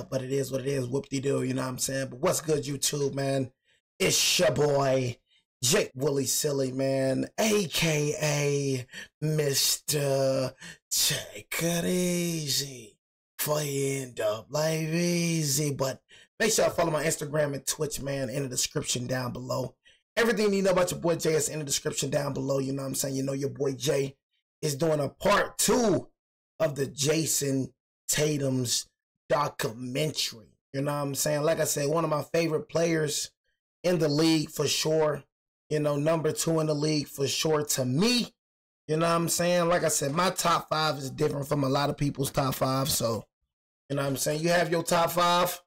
But it is what it is. Whoop-de-doo, you know what I'm saying? But what's good, YouTube, man? It's your boy, Jake Willie Silly, man, a.k.a. Mr. Take It Easy for you end up life easy. But make sure I follow my Instagram and Twitch, man, in the description down below. Everything you know about your boy Jay is in the description down below. You know what I'm saying? You know your boy Jay is doing a part 2 of the Jayson Tatum's documentary. You know what I'm saying? Like I said, one of my favorite players in the league for sure. You know, number 2 in the league for sure to me. You know what I'm saying? Like I said, my top 5 is different from a lot of people's top 5. So, you know what I'm saying? You have your top 5.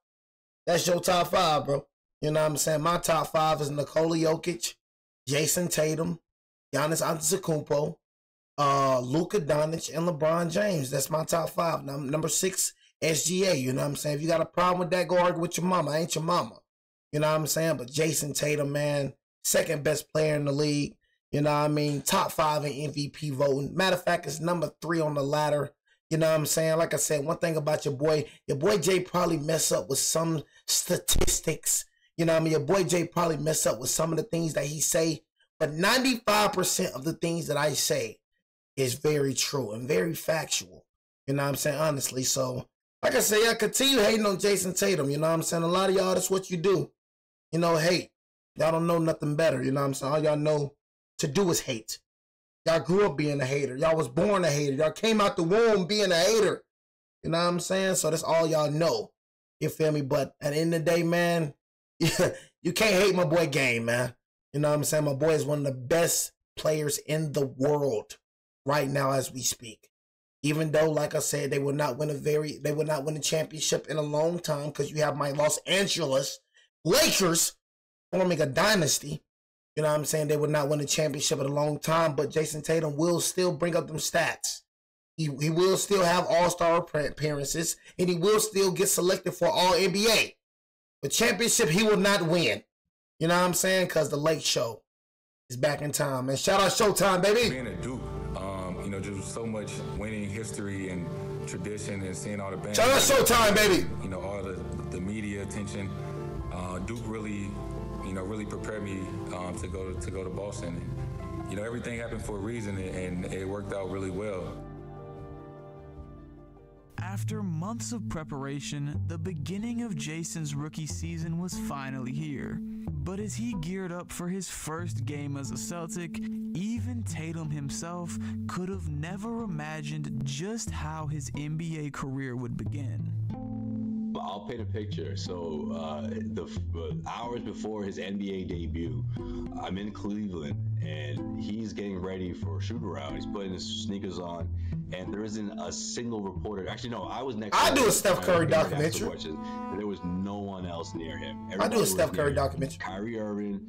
That's your top 5, bro. You know what I'm saying? My top 5 is Nikola Jokic, Jayson Tatum, Giannis Antetokounmpo, Luka Doncic, and LeBron James. That's my top 5. Now, number 6, SGA. You know what I'm saying? If you got a problem with that, go argue with your mama. I ain't your mama. You know what I'm saying? But Jayson Tatum, man, second best player in the league. You know what I mean? Top 5 in MVP voting. Matter of fact, it's number 3 on the ladder. You know what I'm saying? Like I said, one thing about your boy Jay probably mess up with some statistics. You know what I mean? Your boy Jay probably mess up with some of the things that he say. But 95% of the things that I say is very true and very factual. You know what I'm saying? Honestly. So, like I say, I continue hating on Jayson Tatum. You know what I'm saying? A lot of y'all, that's what you do. You know, hate. Y'all don't know nothing better. You know what I'm saying? All y'all know to do is hate. Y'all grew up being a hater. Y'all was born a hater. Y'all came out the womb being a hater. You know what I'm saying? So that's all y'all know. You feel me? But at the end of the day, man, you can't hate my boy Game, man. You know what I'm saying? My boy is one of the best players in the world right now as we speak. Even though, like I said, they will not win a championship in a long time because you have my Los Angeles Lakers forming a dynasty. You know what I'm saying? They would not win a championship in a long time, but Jayson Tatum will still bring up them stats. He will still have all-star appearances, and he will still get selected for All-NBA. But championship, he will not win. You know what I'm saying? Because the Lake Show is back in time. And shout out Showtime, baby. Being a Duke, you know, just so much winning history and tradition and seeing all the bands. Shout out Showtime, baby. You know, all the media attention. Duke really, you know, really prepared me to go to Boston. And, you know, everything happened for a reason, and it worked out really well. After months of preparation, the beginning of Jayson's rookie season was finally here. But as he geared up for his first game as a Celtic, even Tatum himself could have never imagined just how his NBA career would begin. I'll paint a picture. So the hours before his NBA debut, I'm in Cleveland and he's getting ready for a shoot around. He's putting his sneakers on and there isn't a single reporter. Actually, no, I was next to him. I do a Steph Curry documentary. And there was no one else near him. I do a Steph Curry documentary. Kyrie Irving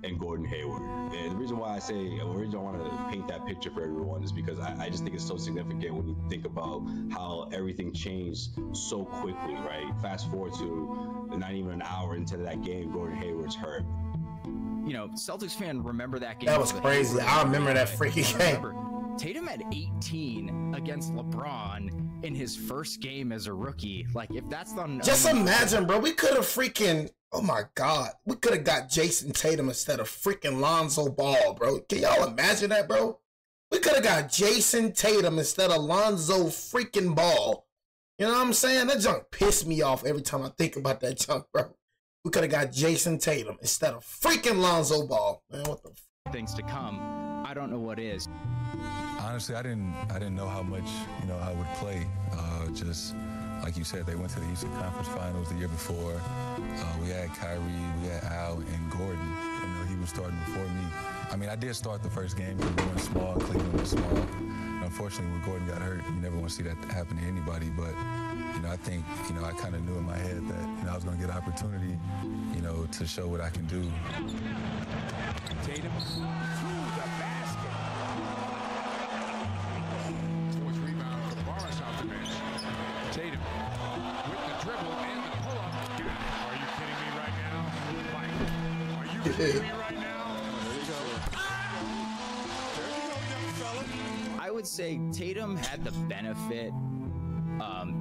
and Gordon Hayward. And the reason why the reason I want to paint that picture for everyone is because I just think it's so significant when you think about how everything changed so quickly, right? Fast forward to not even an hour into that game, Gordon Hayward's hurt. You know, Celtics fan remember that game. That was crazy. I remember that freaking game. Tatum had 18 against LeBron in his first game as a rookie. Like, if that's the... Just imagine, bro. We could have freaking... Oh, my God. We could have got Jayson Tatum instead of freaking Lonzo Ball, bro. Can y'all imagine that, bro? We could have got Jayson Tatum instead of Lonzo freaking Ball. You know what I'm saying? That junk pissed me off every time I think about that junk, bro. We could have got Jayson Tatum instead of freaking Lonzo Ball. Man, what the things to come. I don't know what is. Honestly, I didn't know how much, you know, I would play. Just like you said, they went to the Eastern Conference Finals the year before. We had Kyrie, we had Al, and Gordon. You know, he was starting before me. I mean, I did start the first game. We were small, Cleveland was small. And unfortunately, when Gordon got hurt, you never want to see that happen to anybody. But, you know, I think, you know, I kind of knew in my head that, you know, I was going to get an opportunity, you know, to show what I can do. Tatum through the basket. Fourth rebound for Morris off the bench. Tatum with the dribble and the pull-up. Are you kidding me right now? Mike, are you kidding me right now? There you go. There you go, young fella. I would say Tatum had the benefit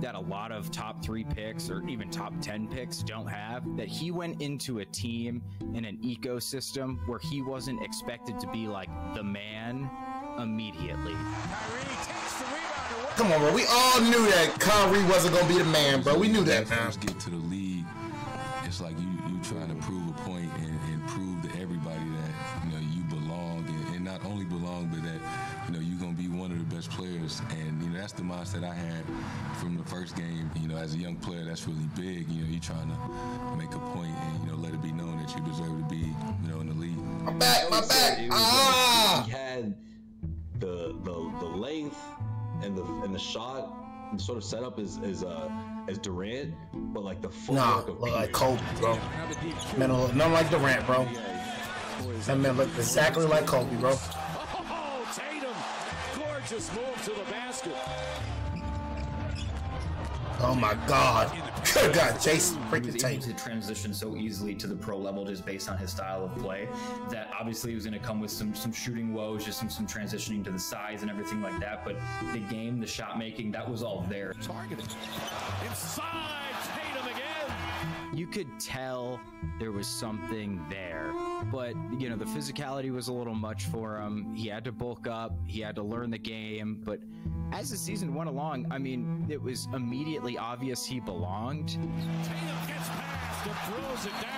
that a lot of top 3 picks or even top 10 picks don't have, that he went into a team in an ecosystem where he wasn't expected to be like the man immediately. Come on, bro. We all knew that Kyrie wasn't gonna be the man, bro. We knew that, man. First get to the league, it's like you trying to prove a point and prove to everybody that, you know, you belong, and not only belong, but that, you know, you're gonna be one of the best players. And, you know, that's the mindset I had from the first game. You know, as a young player, that's really big. You know, you're trying to make a point and, you know, let it be known that you deserve to be, you know, in the league. My back. He had the length and the shot sort of set up as Durant, but like the footwork of like Kobe, bro. Man, nothing like Durant, bro. That man looked exactly like Kobe, bro. Oh, Tatum, gorgeous move to the basket. Oh my God. Good God, Jayson freaking He was able Tatum. to transition so easily to the pro level just based on his style of play that obviously he was going to come with some shooting woes, just some transitioning to the size and everything like that. But the game, the shot making, that was all there. Targeted. Inside, Tatum again. You could tell there was something there, but, you know, the physicality was a little much for him. He had to bulk up, he had to learn the game, but as the season went along, I mean, it was immediately obvious he belonged. Tatum gets past and throws it down.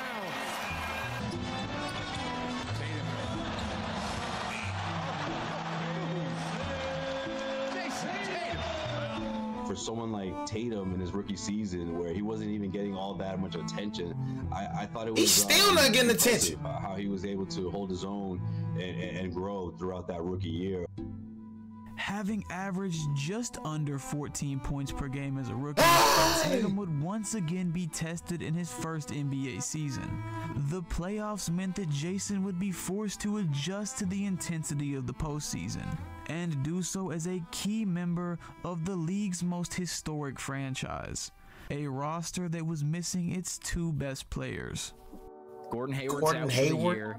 For someone like Tatum in his rookie season, where he wasn't even getting all that much attention, I thought it was He's still not getting attention. How he was able to hold his own and grow throughout that rookie year. Having averaged just under 14 points per game as a rookie, Tatum would once again be tested in his first NBA season. The playoffs meant that Jayson would be forced to adjust to the intensity of the postseason, and do so as a key member of the league's most historic franchise, a roster that was missing its 2 best players. Gordon Hayward's out for the year.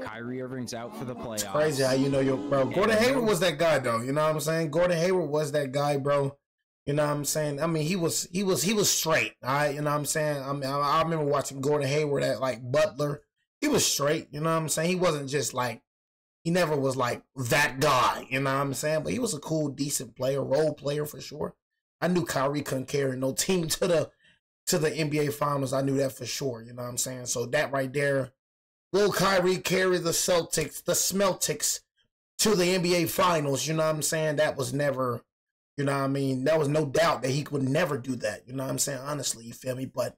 Kyrie Irving's out for the playoffs. It's crazy how you know your bro. Gordon Hayward was that guy though. You know what I'm saying? Gordon Hayward was that guy, bro. You know what I'm saying? I mean, he was straight. All right, you know what I'm saying? I mean, I remember watching Gordon Hayward at like Butler. He was straight. You know what I'm saying? He wasn't just like, he never was like that guy. You know what I'm saying? But he was a cool, decent player, role player for sure. I knew Kyrie couldn't carry no team to the NBA Finals. I knew that for sure. You know what I'm saying? So that right there. Will Kyrie carry the Smeltics to the NBA Finals? You know what I'm saying? That was never, you know what I mean? That was no doubt that he would never do that. You know what I'm saying? Honestly, you feel me? But,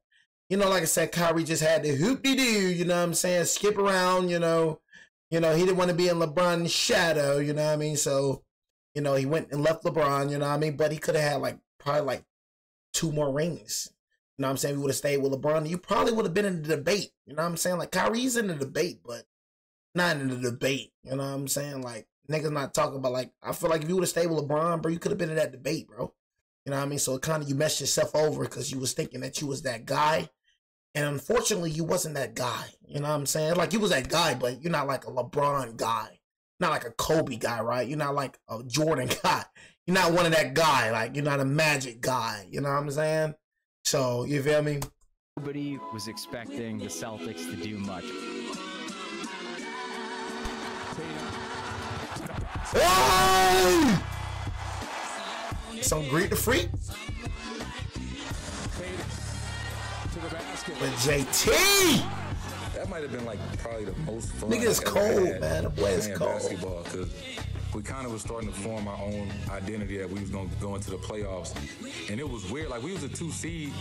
you know, like I said, Kyrie just had to hoop-de-doo, you know what I'm saying? Skip around, you know. You know, he didn't want to be in LeBron's shadow, you know what I mean? So, you know, he went and left LeBron, you know what I mean? But he could have had probably 2 more rings. You know what I'm saying? We would have stayed with LeBron. You probably would have been in the debate. You know what I'm saying? Like, Kyrie's in the debate, but not in the debate. You know what I'm saying? Like, niggas not talking about, like, I feel like if you would have stayed with LeBron, bro, you could have been in that debate, bro. You know what I mean? So it kind of, you messed yourself over because you was thinking that you was that guy. And unfortunately, you wasn't that guy. You know what I'm saying? Like, you was that guy, but you're not like a LeBron guy. Not like a Kobe guy, right? You're not like a Jordan guy. You're not one of that guy. Like, you're not a Magic guy. You know what I'm saying? So, you feel me? Nobody was expecting the Celtics to do much. Hey! So, greet the freak. But JT! That might have been like probably the most fun. Nigga, it's cold, man. The boy is cold. Basketball, because we kind of was starting to form our own identity that we was gonna go into the playoffs, and it was weird. Like, we was a 2 seed,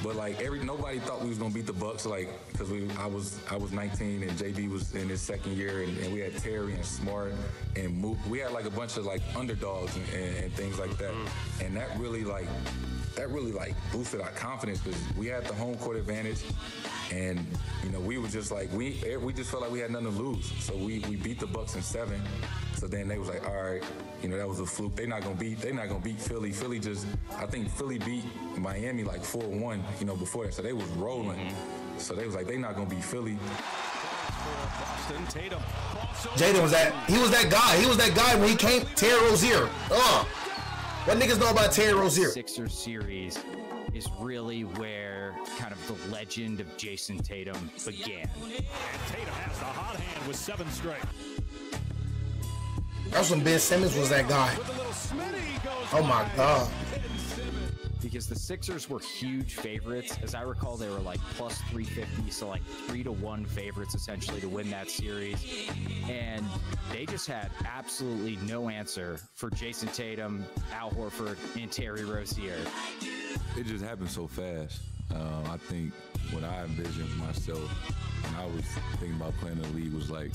but like nobody thought we was gonna beat the Bucks. Like, because I was 19 and JB was in his second year, and we had Terry and Smart and Mook. We had like a bunch of like underdogs and things like that, and that really boosted our confidence because we had the home court advantage, and you know, we were just like we just felt like we had nothing to lose. So we beat the Bucks in 7. So then they was like, all right, you know, that was a fluke. They're not gonna beat Philly. I think Philly beat Miami like 4-1, you know, before that. So they was rolling. So they was like, they not gonna beat Philly. Jaden was that guy. He was that guy when he came, Terry Rozier. What niggas know about Terry Rozier? Sixers series is really where kind of the legend of Jayson Tatum began. And Tatum has the hot hand with 7 straight. That's when Ben Simmons was that guy. Oh my God. Because the Sixers were huge favorites. As I recall, they were like plus 350, so like 3-1 favorites essentially to win that series. And they just had absolutely no answer for Jayson Tatum, Al Horford, and Terry Rozier. It just happened so fast. I think what I envisioned myself when I was thinking about playing in the league was like,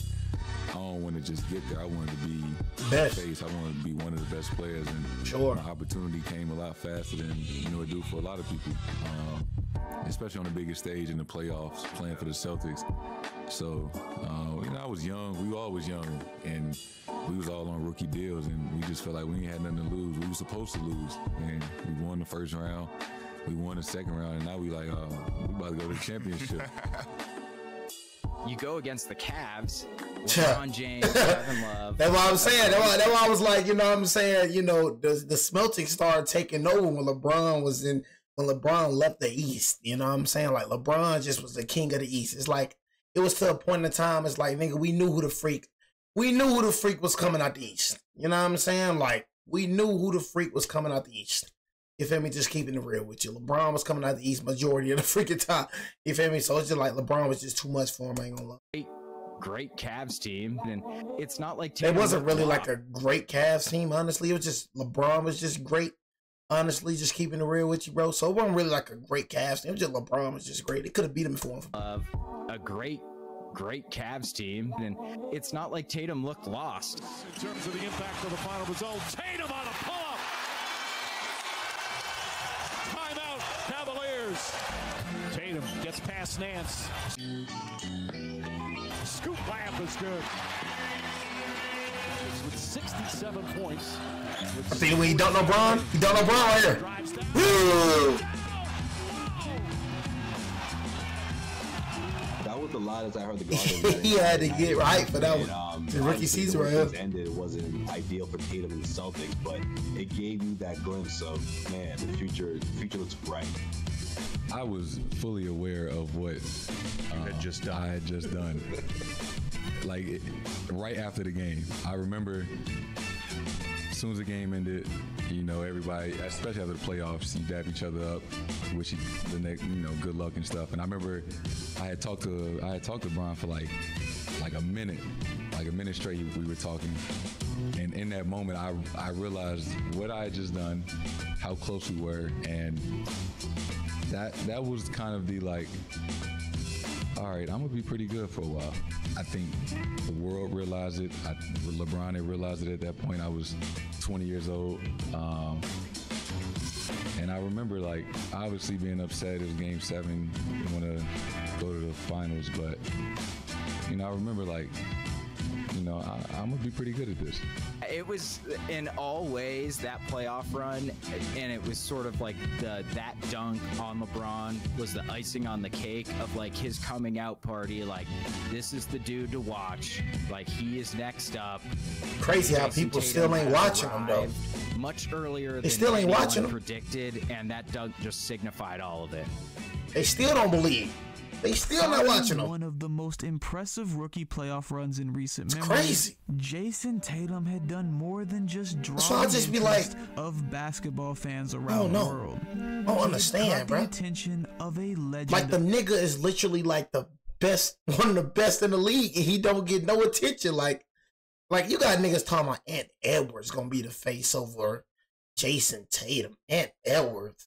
I don't want to just get there. I wanted to be best. Face. I wanted to be one of the best players, and sure, my opportunity came a lot faster than it do for a lot of people, especially on the biggest stage in the playoffs, playing for the Celtics. So, I was young. We were always young, and we was all on rookie deals, and we just felt like we ain't had nothing to lose. We were supposed to lose, and we won the first round. We won the second round, and now we like, we about to go to the championship. You go against the Cavs, LeBron James, Kevin Love. That's what I'm saying. That's why I was like, you know what I'm saying? You know, the Celtics started taking over when LeBron left the East. You know what I'm saying? Like, LeBron just was the king of the East. It's like, it was to a point in time, it's like, nigga, we knew who the freak was coming out the East. You know what I'm saying? Like, we knew who the freak was coming out the East. You feel me? Just keeping it real with you. LeBron was coming out the East majority of the freaking time. You feel me? So it's just like LeBron was just too much for him. I ain't gonna lie. Great Cavs team, and it's not like it wasn't really like a great Cavs team. Honestly, it was just LeBron was just great. Honestly, just keeping it real with you, bro. So it wasn't really like a great Cavs team. It was just LeBron was just great. It could have beat him for a great Cavs team, and it's not like Tatum looked lost. In terms of the impact of the final result, Tatum on a pull-up. Timeout, Cavaliers. Tatum gets past Nance. Scoop layup is good. With 67 points. I think when you don't know Bron, right here. Woo! That was the loudest I heard the Garden. He had to get right for that one. The rookie season right here. Ended, it wasn't ideal for Tatum and the Celtics, but it gave you that glimpse of, man, the future looks bright. I was fully aware of what I had just done. Like, right after the game, I remember as soon as the game ended, you know, everybody, especially after the playoffs, you dab each other up, wish you the next, good luck and stuff. And I remember I had talked to Bron for like a minute straight. We were talking, and in that moment, I realized what I had just done, how close we were, and that was kind of the like, all right, I'm gonna be pretty good for a while. I think the world realized it. LeBron had realized it at that point. I was 20 years old. And I remember, like, obviously being upset. It was Game 7. Didn't want to go to the finals. But, I remember, like, I'm going to be pretty good at this. It was, in all ways, that playoff run, and it was sort of like that dunk on LeBron was the icing on the cake of, like, his coming out party. Like, this is the dude to watch. Like, he is next up. Crazy how people still ain't watching him, though. Much earlier they still ain't watching him. Predicted, and that dunk just signified all of it. They still don't believe. They still not watching them. One of the most impressive rookie playoff runs in recent memory. Crazy. Jayson Tatum had done more than just draw the interest of basketball fans around the world. I don't understand, bro. The attention of a legend. Like, the nigga is literally like the best, one of the best in the league, and he don't get no attention. Like you got niggas talking about Ant Edwards gonna be the face over Jayson Tatum. Ant Edwards.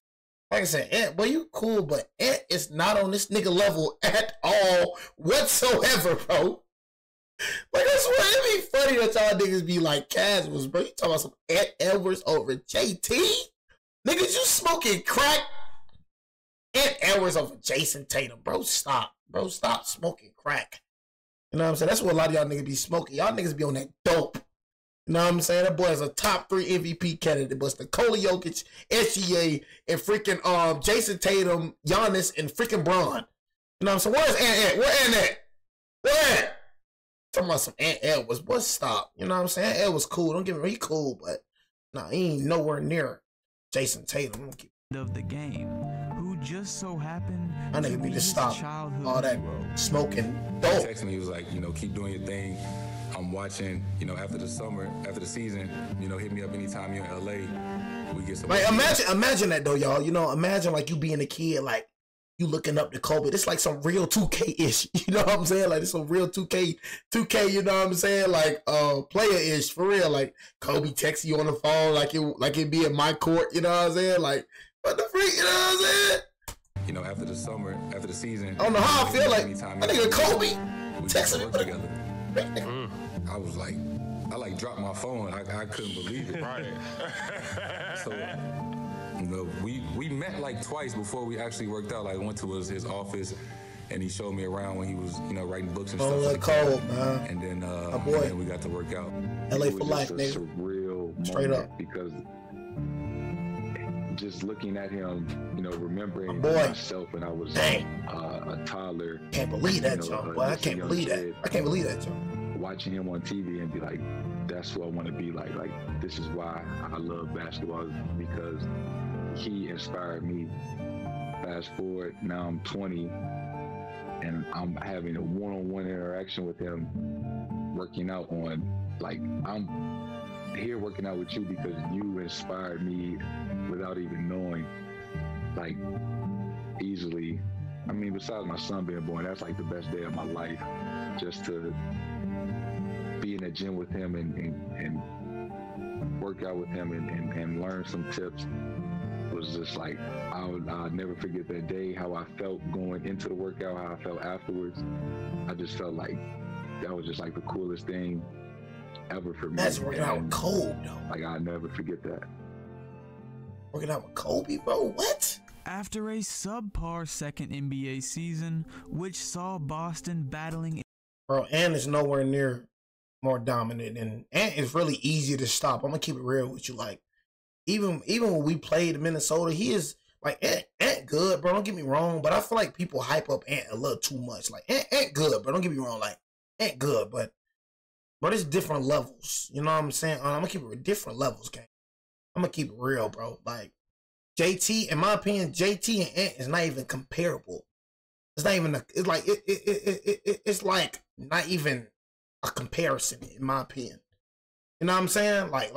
Like I said, Ant, well, you cool, but Ant is not on this nigga level at all whatsoever, bro. Like, that's why it be funny that y'all niggas be like casuals, bro. You talking about some Ant Edwards over JT? Niggas, you smoking crack? Ant Edwards over Jayson Tatum, bro. Stop. Bro, stop smoking crack. You know what I'm saying? That's what a lot of y'all niggas be smoking. Y'all niggas be on that dope. You know what I'm saying? That boy is a top 3 MVP candidate. But it's Nikola Jokic, SGA, and freaking Jayson Tatum, Giannis, and freaking Bron. You know what I'm saying? Where's Ant? Where Ant at? Where Ant? Talking about some Ant Edwards. Boy, stop. You know what I'm saying? Ant was cool. Don't get me wrong, he cool, but Nah, he ain't nowhere near Jayson Tatum. Of the game, who just so happened I to nigga be need to his stop childhood all that hero. smoking He dope. texted me, he was like, keep doing your thing. I'm watching, after the summer, after the season, hit me up anytime you're in LA. We get some. Like imagine that though, y'all. Imagine like you being a kid, like you looking up to Kobe. It's like some real 2K-ish. You know what I'm saying? Like it's some real 2K, you know what I'm saying? Like player-ish for real. Like Kobe texts you on the phone like it be in my court, you know what I'm saying? Like, what the freak, you know what I'm saying? After the summer, after the season. I don't know how I feel like anytime I think Kobe we texting work together. I was like, I dropped my phone. I couldn't believe it. Right. So, we met like twice before we actually worked out. Like, I went to his office, and he showed me around when he was, writing books and stuff. Like cold, man. And then, boy. and then we got to work out. LA for life, It was just a nigga. surreal Straight moment up. because just looking at him, remembering boy. myself when I was Dang. A toddler. Can't believe that, You know, John. Boy, I just a can't young believe that. kid. I can't believe that, John. Watching him on TV and be like, that's who I want to be like. Like, this is why I love basketball, because he inspired me. Fast forward, now I'm 20, and I'm having a one-on-one interaction with him, working out on, like, I'm here working out with you because you inspired me without even knowing, like, easily. I mean, besides my son being born, that's like the best day of my life, just to be in the gym with him and work out with him and learn some tips was just like, I'll never forget that day, how I felt going into the workout, how I felt afterwards. I just felt like that was just like the coolest thing ever for me. That's working out with Kobe, though. Like, I'll never forget that. Working out with Kobe, bro? What? After a subpar second NBA season, which saw Boston battling. Bro, Ant is nowhere near more dominant, and Ant is really easy to stop. I'm gonna keep it real with you. Like, even when we played Minnesota, he is like Ant good, bro. Don't get me wrong, but I feel like people hype up Ant a little too much. Like Ant good, bro. Don't get me wrong, like Ant good, but it's different levels. You know what I'm saying? I'm gonna keep it with different levels, gang. I'm gonna keep it real, bro. Like JT, in my opinion, JT and Ant is not even comparable. It's not even. It's like not even a comparison, in my opinion. You know what I'm saying? Like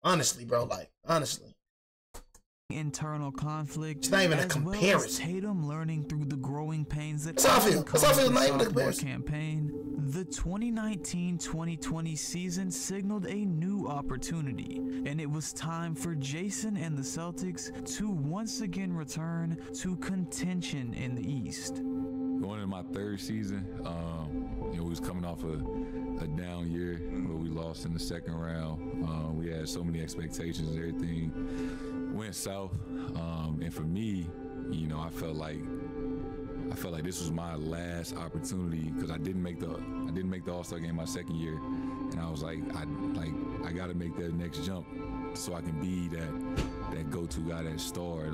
honestly, bro. Like honestly, Internal conflict. It's not even a as well comparison. as Tatum learning through the growing pains that That's how I feel. That's how I feel. It's not even a sophomore comparison. campaign. The 2019-2020 season signaled a new opportunity, and it was time for Jayson and the Celtics to once again return to contention in the East. Going into my third season, we was coming off a down year where we lost in the second round. We had so many expectations and everything went south. And for me, I felt like this was my last opportunity because I didn't make the All-Star game my second year, and I was like I got to make that next jump so I can be that go-to guy, that star,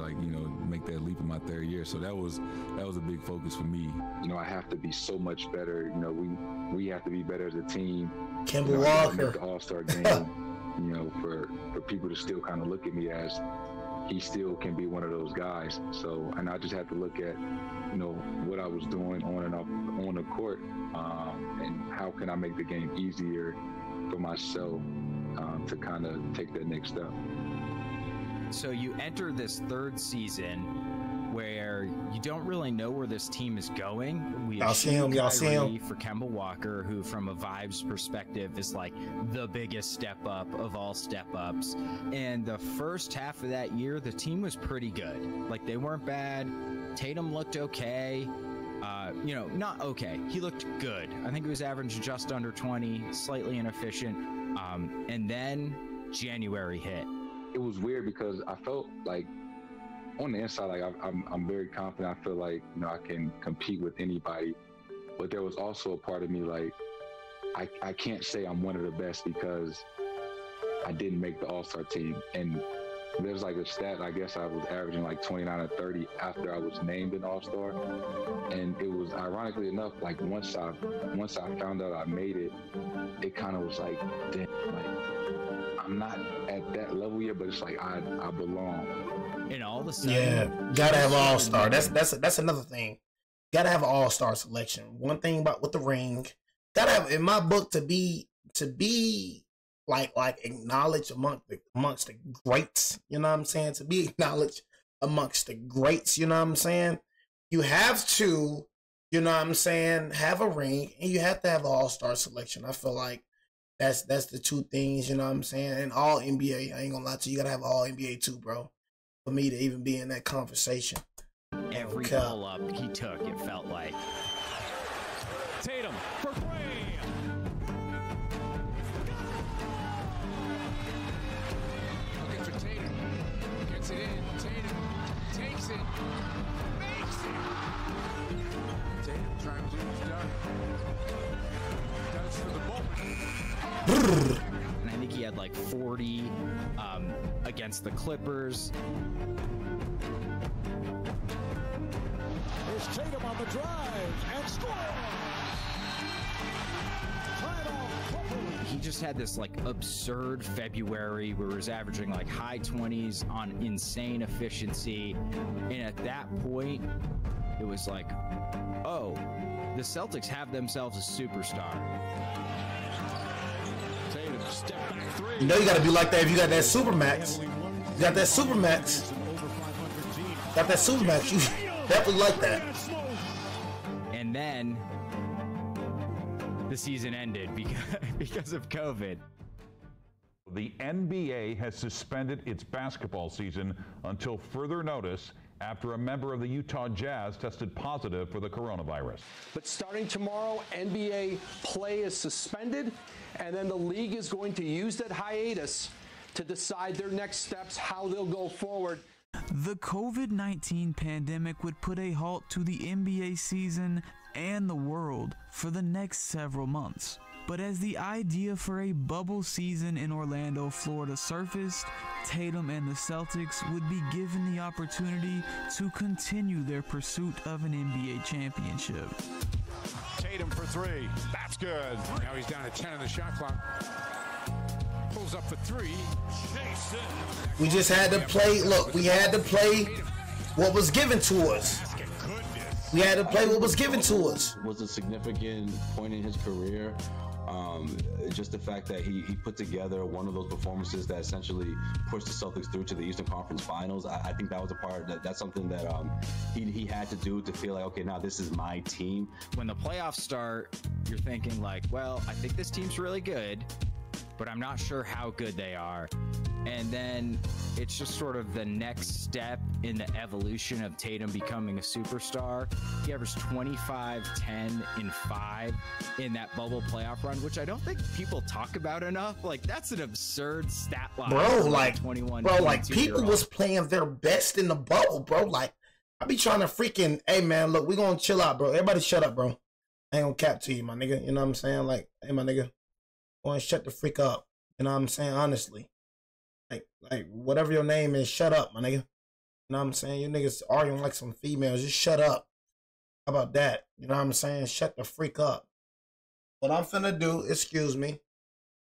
make that leap in my third year. So that was a big focus for me. I have to be so much better. We have to be better as a team. Kemba I gotta Walker. make the All-Star game. For people to still kind of look at me as he still can be one of those guys. So, and I just had to look at, what I was doing on and off on the court, and how can I make the game easier for myself to kind of take that next step. So you enter this third season where you don't really know where this team is going. We Y'all see him, y'all see him. Kyrie for Kemba Walker, who from a vibes perspective is like the biggest step up of all step ups. And the first half of that year, the team was pretty good. Like, they weren't bad. Tatum looked okay. Not okay. He looked good. I think he was averaging just under 20, slightly inefficient. And then January hit. It was weird because I felt like on the inside, like I'm very confident. I feel like, I can compete with anybody, but there was also a part of me like, I can't say I'm one of the best because I didn't make the All-Star team. And there's like a stat, I guess I was averaging like 29 or 30 after I was named an All-Star. And it was, ironically enough, like once I found out I made it, it kind of was like, damn, like I'm not at that level level yet, but it's like I belong. In all the seven, Yeah, gotta have all-star. That's another thing. Gotta have an all-star selection. One thing about with the ring, gotta have in my book to be like acknowledged amongst the greats. You know what I'm saying? To be acknowledged amongst the greats. You know what I'm saying? You have to, you know what I'm saying, have a ring, and you have to have an all-star selection. I feel like that's the two things. You know what I'm saying? And all NBA. I ain't gonna lie to you. You gotta have all NBA too, bro. For me to even be in that conversation. every pull up he took, it felt like. Tatum for three. Looking for Tatum. Gets it in. Tatum takes it. Makes it. Tatum trying to do his done. Does for the moment. And I think he had like 40 against the Clippers. Here's Tatum on the drive and score. He just had this like absurd February where he was averaging like high 20s on insane efficiency. And at that point, it was like, oh, the Celtics have themselves a superstar. Tatum step back three. You know you gotta be like that if you got that Supermax. You got that Supermax. Got that Supermax. You definitely like that. And then the season ended because of COVID. The NBA has suspended its basketball season until further notice after a member of the Utah Jazz tested positive for the coronavirus. But starting tomorrow, NBA play is suspended, and then the league is going to use that hiatus to decide their next steps, how they'll go forward. The COVID-19 pandemic would put a halt to the NBA season and the world for the next several months. But as the idea for a bubble season in Orlando, Florida surfaced, Tatum and the Celtics would be given the opportunity to continue their pursuit of an NBA championship. Tatum for three. That's good. Now he's down to 10 on the shot clock. Pulls up for three. Jayson. We just had to play. Look, we had to play what was given to us. We had to play what was given to us. Was a significant point in his career. Just the fact that he put together one of those performances that essentially pushed the Celtics through to the Eastern Conference Finals. I think that was a part that's something that he had to do to feel like, okay, now this is my team. When the playoffs start, you're thinking like, well, I think this team's really good, but I'm not sure how good they are. And then it's just sort of the next step in the evolution of Tatum becoming a superstar. He averaged 25, 10, and 5 in that bubble playoff run, which I don't think people talk about enough. Like, that's an absurd stat line. Bro, like, people was playing their best in the bubble, bro. Like, I be trying to freaking, hey, man, look, we gonna chill out, bro. Everybody shut up, bro. I ain't gonna cap to you, my nigga. You know what I'm saying? Like, hey, my nigga, go and shut the freak up. You know what I'm saying? Honestly. Like whatever your name is, shut up, my nigga. You know what I'm saying? You niggas arguing like some females. Just shut up. How about that? You know what I'm saying? Shut the freak up. What I'm finna do, excuse me,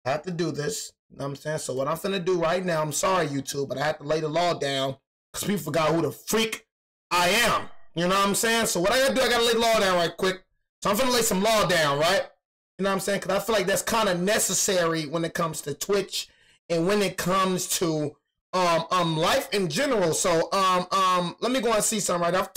I have to do this. You know what I'm saying? So what I'm finna do right now, I'm sorry, YouTube, but I have to lay the law down because people forgot who the freak I am. You know what I'm saying? So what I gotta do, I gotta lay the law down right quick. So I'm finna lay some law down, right? You know what I'm saying? Because I feel like that's kind of necessary when it comes to Twitch and when it comes to life in general. So let me go and see something right now.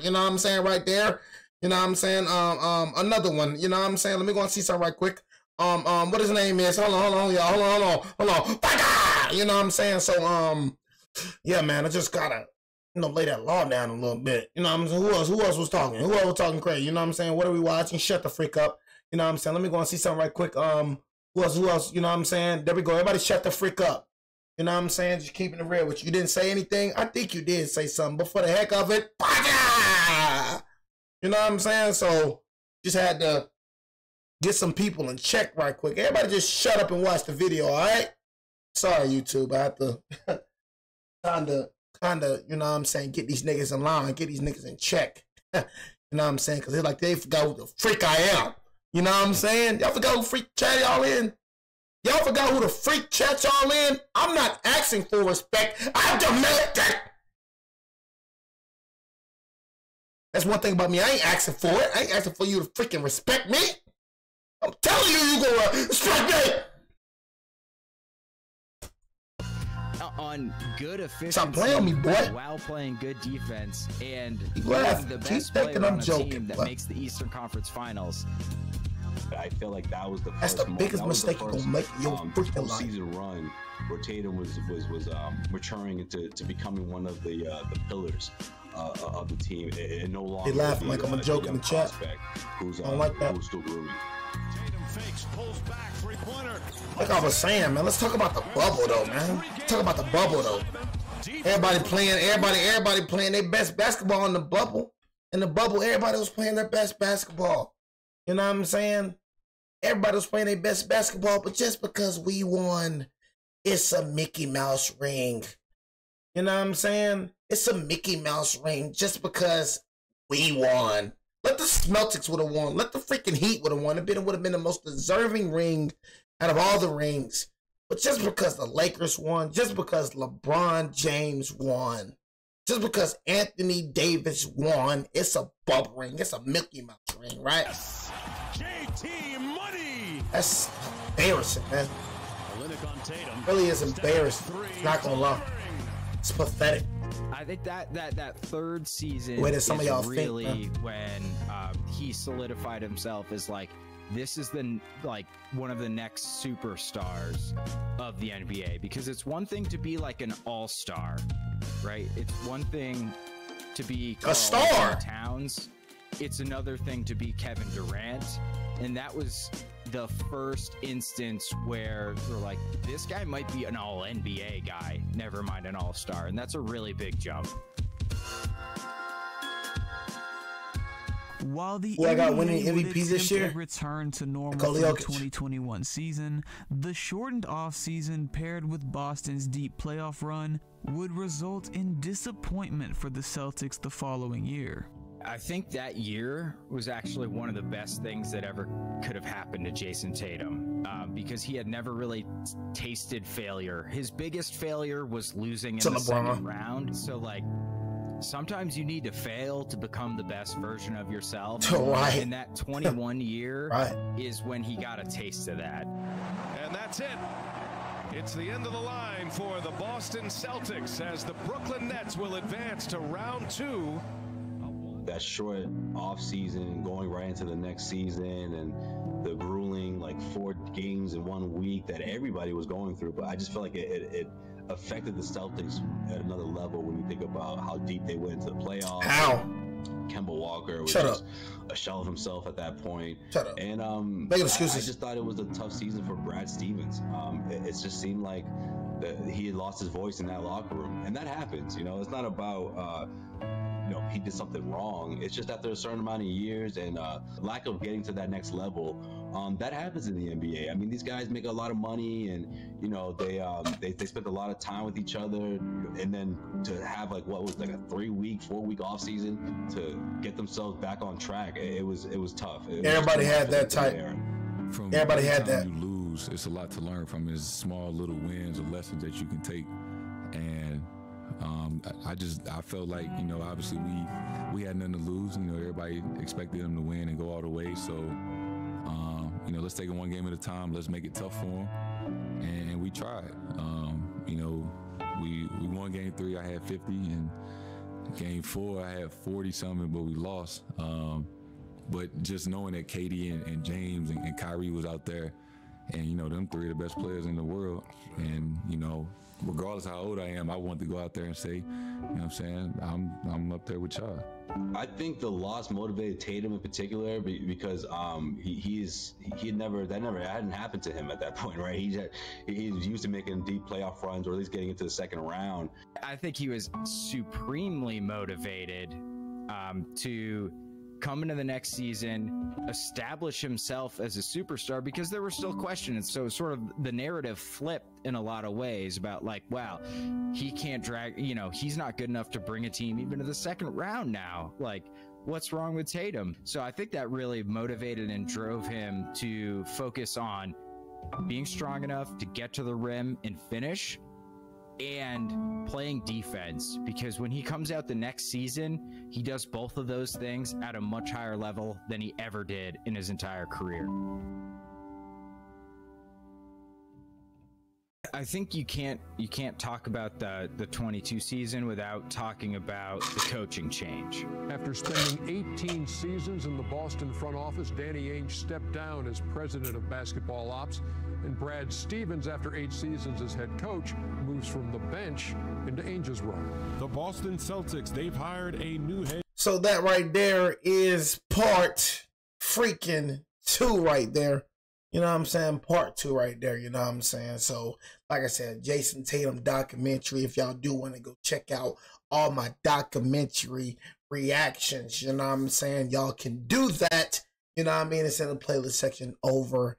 You know what I'm saying right there. You know what I'm saying? Another one. You know what I'm saying? Let me go and see something right quick. What his name is? Hold on, y'all. Hold on. You know what I'm saying? So yeah, man, I just gotta lay that law down a little bit. You know what I'm saying? Who else was talking? Who else was talking crazy? You know what I'm saying? What are we watching? Shut the freak up. You know what I'm saying? Let me go and see something right quick. Who else? You know what I'm saying? There we go. Everybody shut the freak up. You know what I'm saying? Just keeping it real with you. You didn't say anything? I think you did say something, but for the heck of it, you know what I'm saying? So just had to get some people in check right quick. Everybody just shut up and watch the video, all right? Sorry, YouTube. I have to kind of, you know what I'm saying, get these niggas in line, get these niggas in check. You know what I'm saying? Because they're like, they forgot who the freak I am. You know what I'm saying? Y'all forgot who freak chat y'all in? Y'all forgot who the freak chat y'all in? I'm not asking for respect. I demand that. That's one thing about me. I ain't asking for it. I ain't asking for you to freaking respect me. I'm telling you, you gonna respect me. On good efficiency, Stop playing me, boy. While playing good defense and Laugh. the Keep best player thinking on I'm a joking, team that but makes the Eastern Conference Finals. I feel like that was the that's the biggest mistake you're gonna make in your freaking life. Season run where Tatum was maturing into becoming one of the pillars of the team, and no longer. They laughing like I'm a joke in the chat. Who's, I don't like that. Who's still grooming. Tatum fakes, pulls back, three-pointer. Like I was saying, man, let's talk about the bubble though, man. Let's talk about the bubble though. Everybody playing their best basketball in the bubble. In the bubble, everybody was playing their best basketball. You know what I'm saying? Everybody was playing their best basketball, but just because we won, it's a Mickey Mouse ring. You know what I'm saying? It's a Mickey Mouse ring just because we won. Let the Celtics would have won. Let the freaking Heat would have won. It would have been the most deserving ring out of all the rings. But just because the Lakers won, just because LeBron James won, just because Anthony Davis won, it's a bubble ring. It's a Mickey Mouse ring, right? JT Money. That's embarrassing, man. Really is embarrassing. Not gonna lie. It's pathetic. I think that third season Where did some of y'all really think, when he solidified himself as like, this is one of the next superstars of the NBA, because it's one thing to be like an all-star, right? It's one thing to be a star. Towns. It's another thing to be Kevin Durant, and that was the first instance where we're like, this guy might be an all-NBA guy, never mind an all-star, and that's a really big jump. While the I got NBA winning would MVP this attempt year. a return to normal Nikola for the Jokic. 2021 season, the shortened offseason paired with Boston's deep playoff run would result in disappointment for the Celtics the following year. I think that year was actually one of the best things that ever could have happened to Jayson Tatum, because he had never really tasted failure. His biggest failure was losing in the second round. So, like, sometimes you need to fail to become the best version of yourself. Right. And that 21 year Right. is when he got a taste of that. And that's it. It's the end of the line for the Boston Celtics as the Brooklyn Nets will advance to round 2. That short off season, going right into the next season, and the grueling 4 games in 1 week that everybody was going through. But I just feel like it affected the Celtics at another level when you think about how deep they went into the playoffs. How? Kemba Walker was Shut just up. a shell of himself at that point. Shut up. And Making excuses. I just thought it was a tough season for Brad Stevens. It just seemed like that he had lost his voice in that locker room, and that happens. It's not about he did something wrong. It's just after a certain amount of years and lack of getting to that next level, that happens in the NBA. I mean, these guys make a lot of money, and they spend a lot of time with each other, and then to have a 3-week, 4-week off season to get themselves back on track, it was tough. Everybody had that type. Everybody had that. You lose, it's a lot to learn from. It's small little wins or lessons that you can take, and I felt like, obviously we had nothing to lose. Everybody expected them to win and go all the way. So, let's take it one game at a time. Let's make it tough for them. And we tried. We won game 3. I had 50, and game 4 I had 40 something, but we lost. But just knowing that Katie and James and Kyrie was out there, and them 3 are the best players in the world, and regardless of how old I am, I want to go out there and say, what I'm saying, I'm up there with y'all. I think the loss motivated Tatum in particular because that hadn't happened to him at that point, right? He was used to making deep playoff runs, or at least getting into the second round. I think he was supremely motivated to come into the next season, establish himself as a superstar, because there were still questions. So sort of the narrative flipped in a lot of ways about wow, he can't drag, he's not good enough to bring a team even to the second round now. What's wrong with Tatum? So I think that really motivated and drove him to focus on being strong enough to get to the rim and finish, and playing defense, because when he comes out the next season, he does both of those things at a much higher level than he ever did in his entire career. I think you can't talk about the 22 season without talking about the coaching change. After spending 18 seasons in the Boston front office, Danny Ainge stepped down as president of basketball ops, and Brad Stevens, after 8 seasons as head coach, moves from the bench into Ainge's role. The Boston Celtics, they've hired a new head. So that right there is part freaking 2 right there. You know what I'm saying? Part 2 right there. You know what I'm saying? So, like I said, Jayson Tatum documentary. If y'all do want to go check out all my documentary reactions, you know what I'm saying? Y'all can do that. You know what I mean? It's in the playlist section over